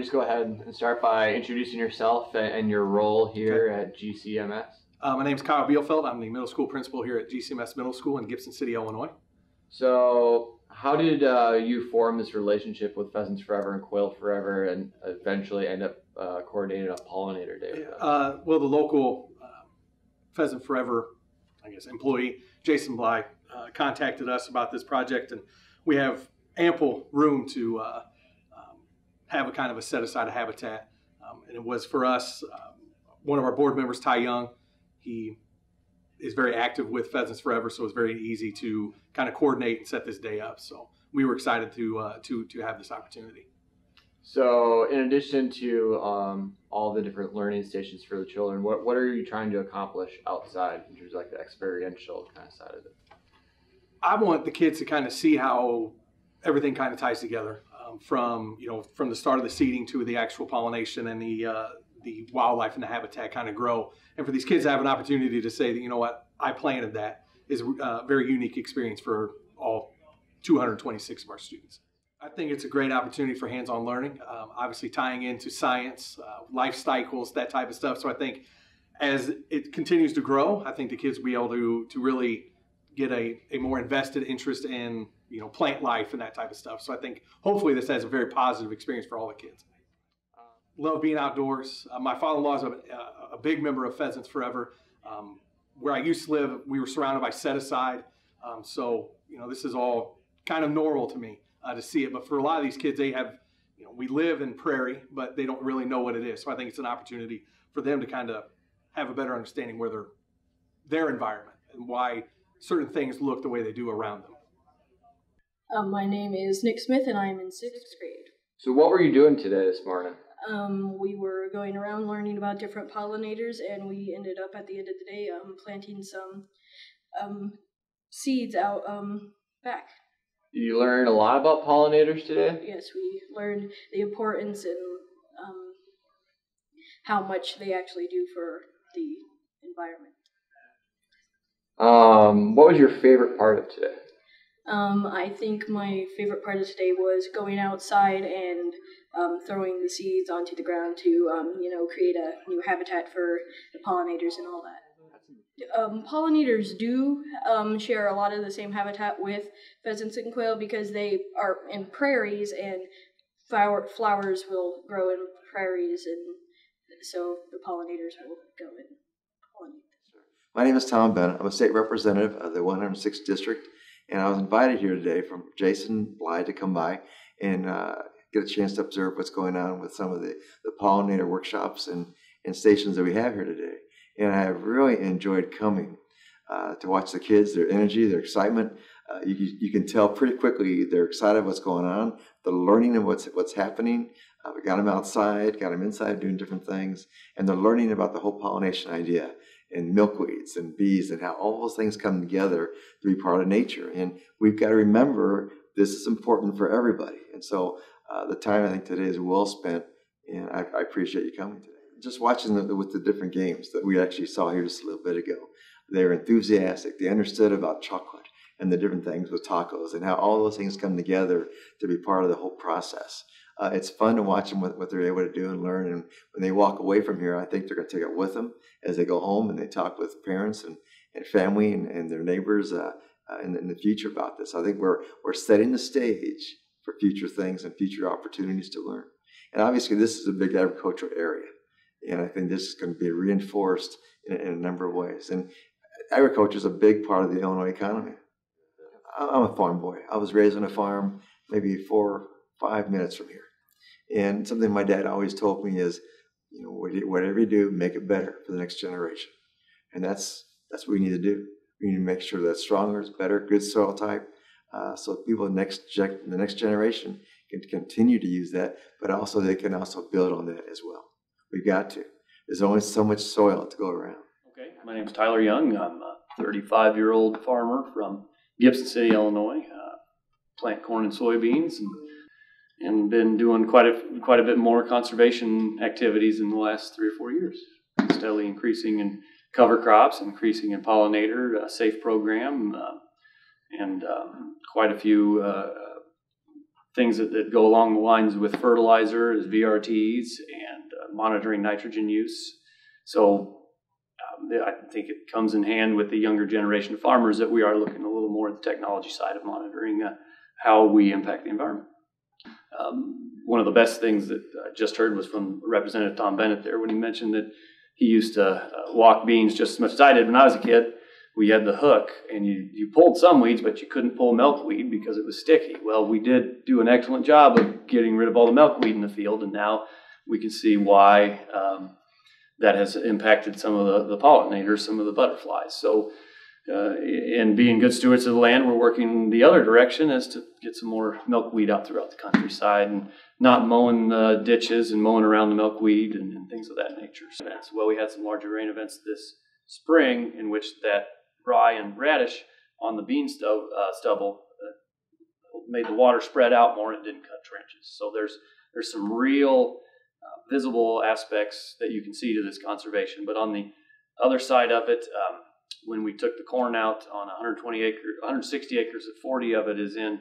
just go ahead and start by introducing yourself and your role here at GCMS? My name is Kyle Bielfeld. I'm the middle school principal here at GCMS Middle School in Gibson City, Illinois. So how did you form this relationship with Pheasants Forever and Quail Forever and eventually end up coordinating a pollinator day with them? Well, the local Pheasant Forever, employee, Jason Bly, contacted us about this project, and we have ample room to have a kind of a set-aside habitat. And it was for us, one of our board members, Ty Young, he is very active with Pheasants Forever, so it's very easy to kind of coordinate and set this day up. So we were excited to have this opportunity. So in addition to all the different learning stations for the children, what are you trying to accomplish outside in terms of like the experiential kind of side of it? I want the kids to kind of see how everything kind of ties together, from the start of the seeding to the actual pollination and the wildlife and the habitat kind of grow. And for these kids to have an opportunity to say that, you know what, I planted that, is a very unique experience for all 226 of our students. I think it's a great opportunity for hands-on learning, obviously tying into science, life cycles, that type of stuff. So I think as it continues to grow, I think the kids will be able to really get a more invested interest in plant life and that type of stuff. So I think hopefully this has a very positive experience for all the kids. Love being outdoors. My father-in-law is a big member of Pheasants Forever. Where I used to live, we were surrounded by set-aside. So this is all kind of normal to me to see it. But for a lot of these kids, they have, we live in prairie, but they don't really know what it is. So I think it's an opportunity for them to kind of have a better understanding where their environment and why certain things look the way they do around them. My name is Nick Smith, and I am in 6th grade. So what were you doing today this morning? We were going around learning about different pollinators, and we ended up at the end of the day planting some seeds out back. Did you learn a lot about pollinators today? Yes, we learned the importance and how much they actually do for the environment. What was your favorite part of today? I think my favorite part of today was going outside and throwing the seeds onto the ground to, create a new habitat for the pollinators and all that. Pollinators do share a lot of the same habitat with pheasants and quail because they are in prairies, and flowers will grow in prairies, and so the pollinators will go and pollinate. My name is Tom Bennett. I'm a state representative of the 106th District, and I was invited here today from Jason Bly to come by and get a chance to observe what's going on with some of the pollinator workshops and stations that we have here today. And I have really enjoyed coming to watch the kids, their energy, their excitement. You can tell pretty quickly they're excited what's going on, the learning of what's happening. We got them outside, got them inside doing different things, and they're learning about the whole pollination idea and milkweeds and bees and how all those things come together to be part of nature. And we've got to remember this is important for everybody. And so the time I think today is well spent, and I appreciate you coming today. Just watching with the different games that we actually saw here just a little bit ago. They were enthusiastic. They understood about chocolate and the different things with tacos and how all those things come together to be part of the whole process. It's fun to watch them what they're able to do and learn. And when they walk away from here, I think they're going to take it with them as they go home and they talk with parents and family and their neighbors in the future about this. I think we're setting the stage for future things and future opportunities to learn. And obviously, this is a big agricultural area. And I think this is going to be reinforced in a number of ways. And agriculture is a big part of the Illinois economy. I'm a farm boy. I was raised on a farm maybe 4 or 5 minutes from here. And something my dad always told me is, whatever you do, make it better for the next generation. And that's what we need to do. We need to make sure that's stronger, it's better, good soil type, so people in the next generation can continue to use that, but also they can also build on that as well. We've got to. There's only so much soil to go around. Okay, my name is Tyler Young. I'm a 35-year-old farmer from Gibson City, Illinois. Plant corn and soybeans, and been doing quite a bit more conservation activities in the last 3 or 4 years. Steadily increasing in cover crops, increasing in pollinator, safe program, and quite a few things that go along the lines with fertilizer is VRTs and monitoring nitrogen use. So I think it comes in hand with the younger generation of farmers that we are looking a little more at the technology side of monitoring how we impact the environment. One of the best things that I just heard was from Representative Tom Bennett there when he mentioned that he used to walk beans just as much as I did when I was a kid. We had the hook, and you pulled some weeds, but you couldn't pull milkweed because it was sticky. Well, we did do an excellent job of getting rid of all the milkweed in the field, and now we can see why that has impacted some of the pollinators, some of the butterflies. So, in being good stewards of the land, we're working the other direction as to get some more milkweed out throughout the countryside and not mowing the ditches and mowing around the milkweed and things of that nature. Well, we had some larger rain events this spring in which that rye and radish on the bean stubble made the water spread out more and didn't cut trenches. So there's some real visible aspects that you can see to this conservation. But on the other side of it, when we took the corn out on 160 acres, 40 of it is in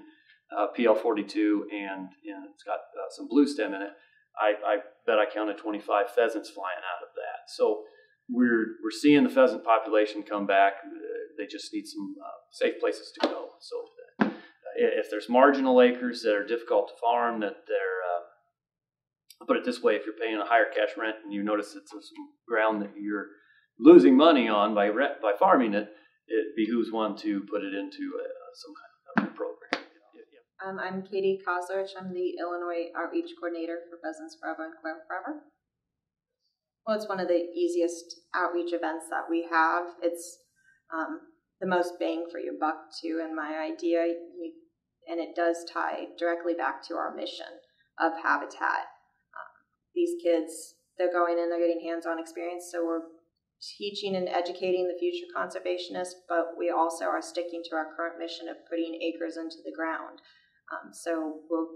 PL 42 and it's got some blue stem in it. I bet I counted 25 pheasants flying out of that. So we're seeing the pheasant population come back. They just need some safe places to go. So if there's marginal acres that are difficult to farm, that they're I'll put it this way: if you're paying a higher cash rent and you notice it's some ground that you're losing money on by farming it, it behooves one to put it into some kind of program. I'm Katie Koslerich. I'm the Illinois Outreach Coordinator for Pheasants Forever and Quail Forever. Well, it's one of the easiest outreach events that we have. It's the most bang for your buck, too, in my idea, and it does tie directly back to our mission of Habitat. These kids, they're going in, they're getting hands-on experience, so we're teaching and educating the future conservationists, but we also are sticking to our current mission of putting acres into the ground. So we're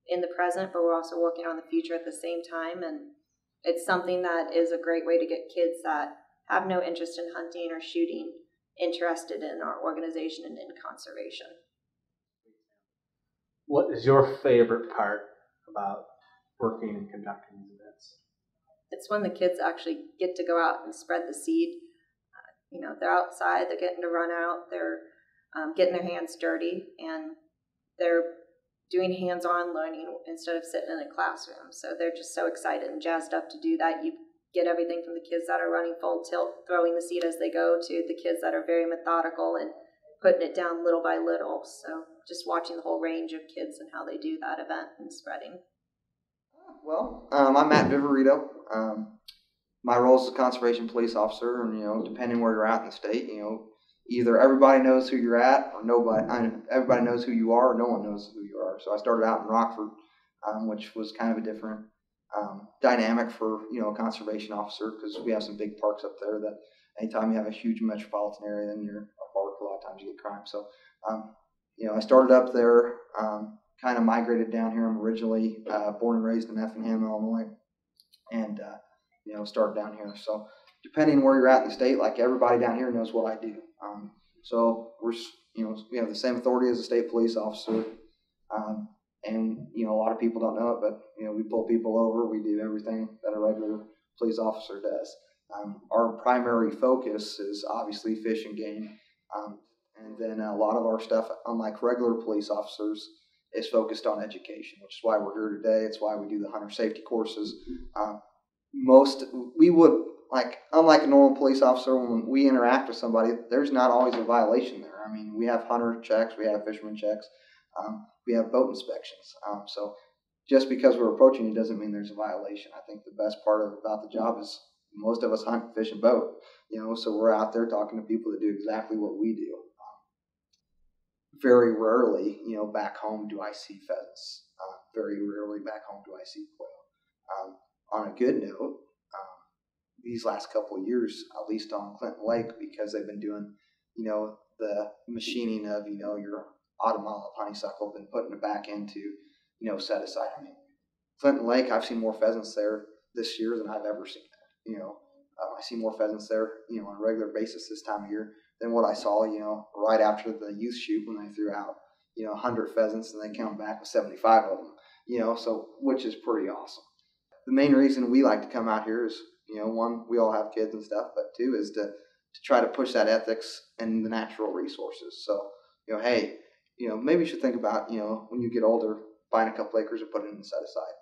in the present, but we're also working on the future at the same time, and it's something that is a great way to get kids that have no interest in hunting or shooting interested in our organization and in conservation. What is your favorite part about working and conducting these events? It's when the kids actually get to go out and spread the seed. They're outside, they're getting to run out, they're getting their hands dirty, and they're doing hands-on learning instead of sitting in a classroom. So they're just so excited and jazzed up to do that. You get everything from the kids that are running full tilt, throwing the seed as they go, to the kids that are very methodical and putting it down little by little. So just watching the whole range of kids and how they do that event and spreading. Well, I'm Matt Viverito. My role is a conservation police officer, and depending where you're at in the state, either everybody knows who you're at, or everybody knows who you are, or no one knows who you are. So I started out in Rockford, which was kind of a different dynamic for a conservation officer, because we have some big parks up there that anytime you have a huge metropolitan area, then you're a park. A lot of times you get crime. So I started up there. Kind of migrated down here. I'm originally born and raised in Effingham, Illinois, and started down here. So depending where you're at in the state, like everybody down here knows what I do. So we have the same authority as a state police officer, and a lot of people don't know it, but we pull people over. We do everything that a regular police officer does. Our primary focus is obviously fish and game, and then a lot of our stuff, unlike regular police officers, is focused on education, which is why we're here today. It's why we do the hunter safety courses. Unlike a normal police officer, when we interact with somebody, there's not always a violation there. I mean, we have hunter checks, we have fisherman checks, we have boat inspections. So just because we're approaching you doesn't mean there's a violation. I think the best part about the job is most of us hunt, fish, and boat. So we're out there talking to people that do exactly what we do. Very rarely, back home do I see pheasants. Very rarely back home do I see quail. On a good note, these last couple of years, at least on Clinton Lake, because they've been doing, the machining of, your autumn olive honeysuckle, been putting it back into, set aside. I mean, Clinton Lake, I've seen more pheasants there this year than I've ever seen there. I see more pheasants there, on a regular basis this time of year than what I saw, right after the youth shoot when they threw out, 100 pheasants, and they come back with 75 of them, so which is pretty awesome. The main reason we like to come out here is, one, we all have kids and stuff, but two is to try to push that ethics and the natural resources. So, hey, maybe you should think about, when you get older, buying a couple acres and putting it in set aside.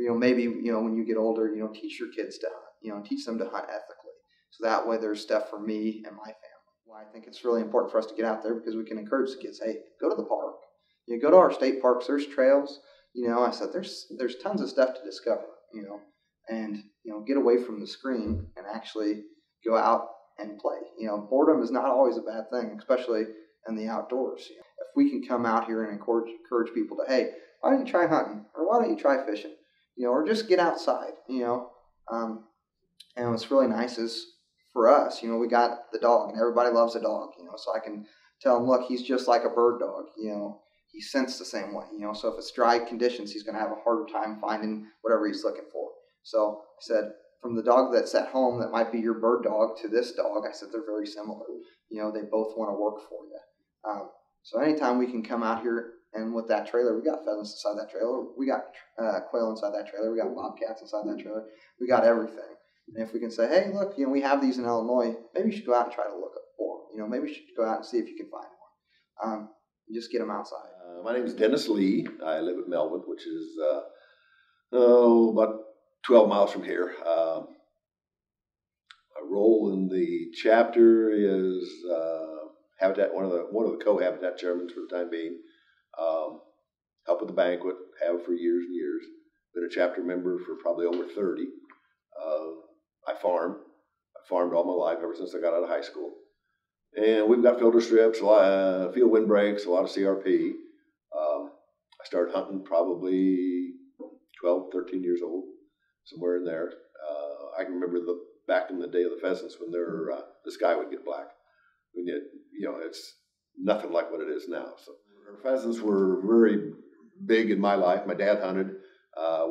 Or, maybe, when you get older, teach your kids to hunt, teach them to hunt ethically. So that way there's stuff for me and my family. Well, I think it's really important for us to get out there because we can encourage the kids, hey, go to the park. Go to our state parks, there's trails. I said there's tons of stuff to discover, and, get away from the screen and actually go out and play. Boredom is not always a bad thing, especially in the outdoors. If we can come out here and encourage people to, hey, why don't you try hunting, or why don't you try fishing, or just get outside, and what's really nice is for us, we got the dog, and everybody loves a dog, so I can tell them, look, he's just like a bird dog, he scents the same way, so if it's dry conditions, he's going to have a harder time finding whatever he's looking for. So I said, from the dog that's at home that might be your bird dog to this dog, I said they're very similar. They both want to work for you. So anytime we can come out here, and with that trailer, we got pheasants inside that trailer, we got quail inside that trailer, we got bobcats inside that trailer, we got everything. And if we can say, hey, look, we have these in Illinois, maybe you should go out and try to look for them. Maybe you should go out and see if you can find one. Just get them outside. My name is Dennis Lee. I live in Melvin, which is about 12 miles from here. My role in the chapter is habitat, one of the co-habitat chairmen for the time being. Help with the banquet, have for years and years. Been a chapter member for probably over 30. I farm. I farmed all my life ever since I got out of high school. And we've got filter strips, a lot of field windbreaks, a lot of CRP. I started hunting probably 12, 13 years old, somewhere in there. I can remember back in the day of the pheasants when the sky would get black. It's nothing like what it is now. So pheasants were very big in my life. My dad hunted.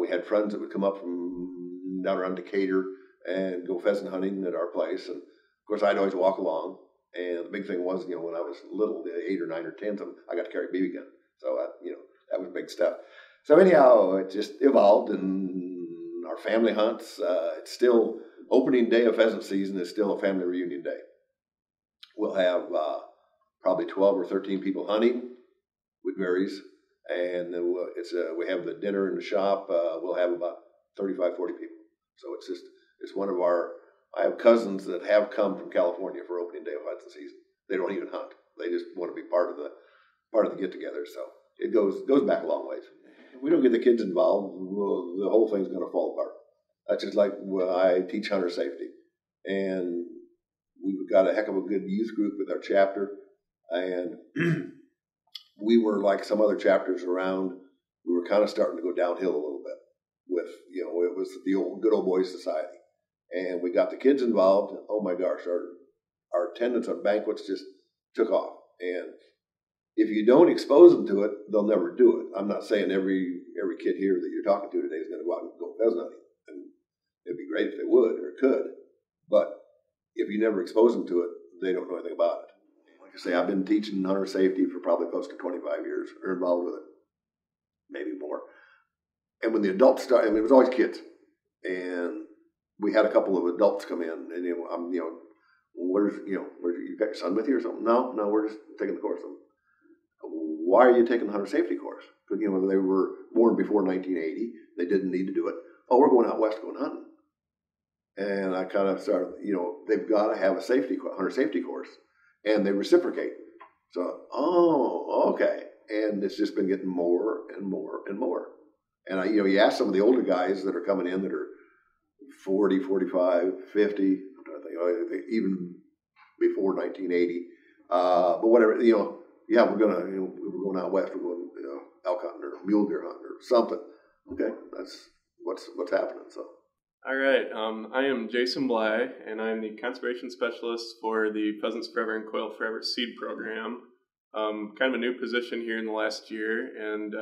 We had friends that would come up from down around Decatur and go pheasant hunting at our place. And of course, I'd always walk along. And the big thing was, when I was little, 8 or 9 or 10, I got to carry a BB gun. So, that was big stuff. So anyhow, it just evolved, and our family hunts. It's still, opening day of pheasant season is still a family reunion day. We'll have probably 12 or 13 people hunting, which varies. And then we have the dinner in the shop. We'll have about 35, 40 people. So it's one of I have cousins that have come from California for opening day of pheasant season. They don't even hunt. They just want to be part of the get together. So it goes back a long ways. If we don't get the kids involved, the whole thing's going to fall apart. That's just like I teach hunter safety, and we've got a heck of a good youth group with our chapter, and we were like some other chapters around. We were kind of starting to go downhill a little bit with it was the good old boys society. And we got the kids involved. And oh my gosh, our attendance on banquets just took off. And if you don't expose them to it, they'll never do it. I'm not saying every kid here that you're talking to today is going to go out and go pheasant hunting. And it'd be great if they would or could. But if you never expose them to it, they don't know anything about it. Like I say, I've been teaching hunter safety for probably close to 25 years, or involved with it, maybe more. And when the adults started, it was always kids. And we had a couple of adults come in, and where's you got your son with you or something? No, we're just taking the course. Why are you taking the hunter safety course? Because they were born before 1980, they didn't need to do it. Oh, we're going out west going hunting, and I kind of started. They've got to have a hunter safety course, and they reciprocate. So, okay, and it's just been getting more and more and more. And you ask some of the older guys that are coming in that are 40, 45, 50, even before 1980. But whatever, we're going out west, we're going elk hunting or mule deer hunting or something. Okay, that's what's happening. So. All right, I am Jason Bly, and I'm the conservation specialist for the Pheasants Forever and Quail Forever seed program. Kind of a new position here in the last year, and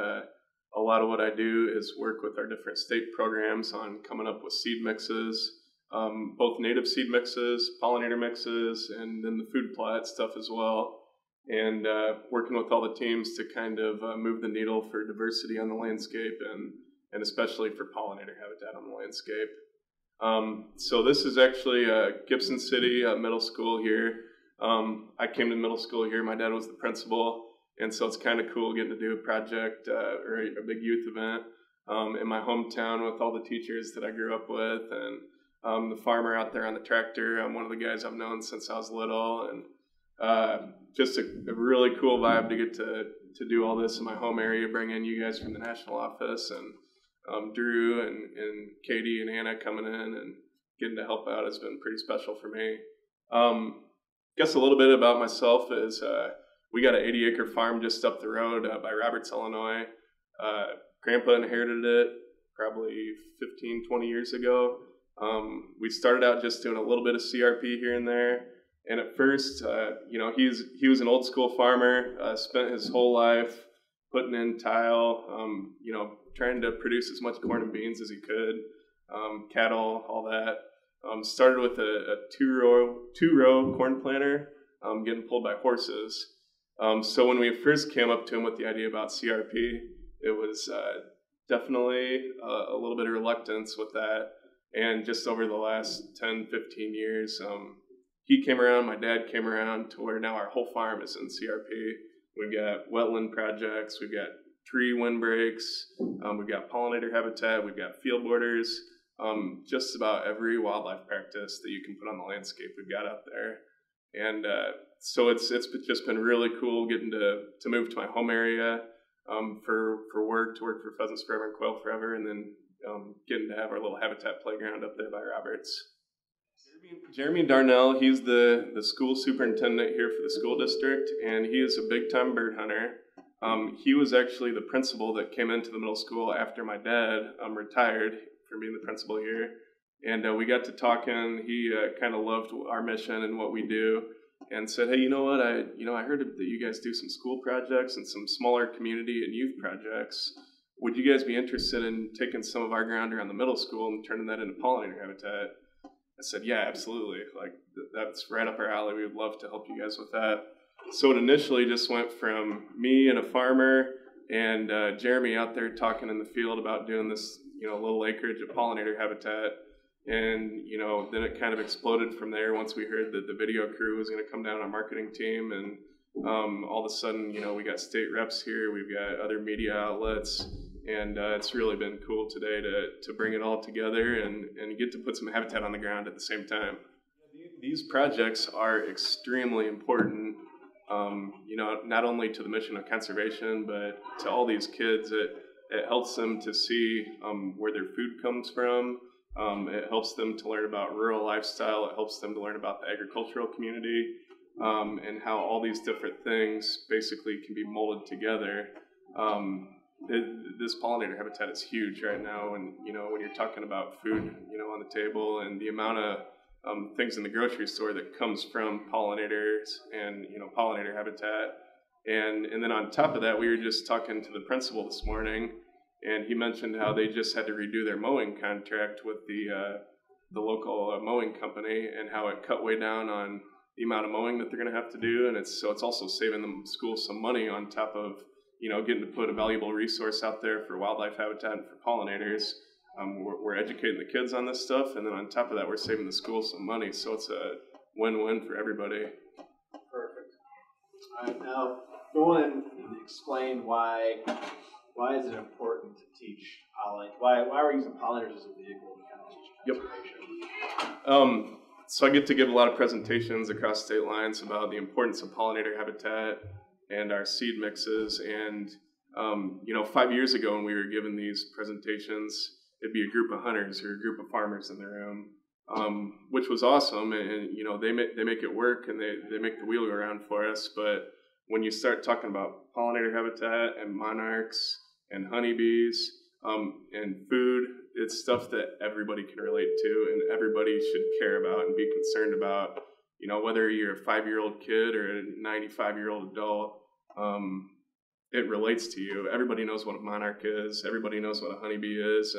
a lot of what I do is work with our different state programs on coming up with seed mixes, both native seed mixes, pollinator mixes, and then the food plot stuff as well. and working with all the teams to kind of move the needle for diversity on the landscape and especially for pollinator habitat on the landscape. So this is actually Gibson City Middle School here. I came to middle school here. My dad was the principal, and so it's kind of cool getting to do a project or a big youth event in my hometown with all the teachers that I grew up with, and the farmer out there on the tractor. I'm one of the guys I've known since I was little, and just a really cool vibe to get to do all this in my home area, bring in you guys from the national office, and Drew and Katie and Anna coming in and getting to help out has been pretty special for me. Guess a little bit about myself is we got an 80-acre farm just up the road by Roberts, Illinois. Grandpa inherited it probably 15, 20 years ago. We started out just doing a little bit of CRP here and there. And at first, he was an old school farmer, spent his whole life putting in tile, trying to produce as much corn and beans as he could, cattle, all that. Started with a two-row corn planter, getting pulled by horses. So when we first came up to him with the idea about CRP, it was definitely a little bit of reluctance with that. And just over the last 10, 15 years, he came around, my dad came around to where now our whole farm is in CRP. We've got wetland projects, we've got tree windbreaks, we've got pollinator habitat, we've got field borders, just about every wildlife practice that you can put on the landscape we've got out there. And so it's just been really cool getting to move to my home area for work, to work for Pheasants Forever and Quail Forever, and then getting to have our little habitat playground up there by Roberts. Jeremy Darnell, he's the school superintendent here for the school district, and he is a big-time bird hunter. He was actually the principal that came into the middle school after my dad retired from being the principal here. And we got to talking. He kind of loved our mission and what we do, and said, "Hey, you know what? I heard that you guys do some school projects and some smaller community and youth projects. Would you guys be interested in taking some of our ground around the middle school and turning that into pollinator habitat?" I said, "Yeah, absolutely. Like that's right up our alley. We would love to help you guys with that." So it initially just went from me and a farmer and Jeremy out there talking in the field about doing this, little acreage of pollinator habitat. And, then it kind of exploded from there once we heard that the video crew was going to come down, our marketing team. And all of a sudden, we got state reps here, we've got other media outlets. And it's really been cool today to bring it all together and get to put some habitat on the ground at the same time. These projects are extremely important, not only to the mission of conservation, but to all these kids. It helps them to see where their food comes from. It helps them to learn about rural lifestyle. It helps them to learn about the agricultural community and how all these different things basically can be molded together. This pollinator habitat is huge right now, and when you're talking about food, on the table, and the amount of things in the grocery store that comes from pollinators and pollinator habitat, and then on top of that, we were just talking to the principal this morning, and he mentioned how they just had to redo their mowing contract with the local mowing company, and how it cut way down on the amount of mowing that they're going to have to do, and it's also saving the school some money on top of getting to put a valuable resource out there for wildlife habitat and for pollinators. We're educating the kids on this stuff, and then on top of that, we're saving the school some money. So it's a win-win for everybody. Perfect. All right, now go and explain why is it important to teach pollinators? Why are we using pollinators as a vehicle to kind of teach conservation? Yep. So I get to give a lot of presentations across state lines about the importance of pollinator habitat and our seed mixes. And, 5 years ago when we were given these presentations, it'd be a group of hunters or a group of farmers in the room, which was awesome. And, they make it work, and they make the wheel go around for us. But when you start talking about pollinator habitat and monarchs and honeybees and food, it's stuff that everybody can relate to and everybody should care about and be concerned about. Whether you're a 5-year-old kid or a 95-year-old adult, it relates to you. Everybody knows what a monarch is. Everybody knows what a honeybee is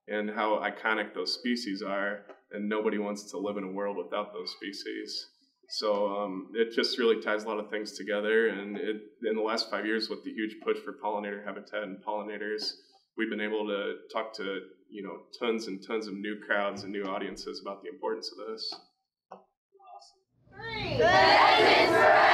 and how iconic those species are. And nobody wants to live in a world without those species. So it just really ties a lot of things together. And in the last 5 years, with the huge push for pollinator habitat and pollinators, we've been able to talk to tons and tons of new crowds and new audiences about the importance of this. Awesome. 3. Pheasants Forever!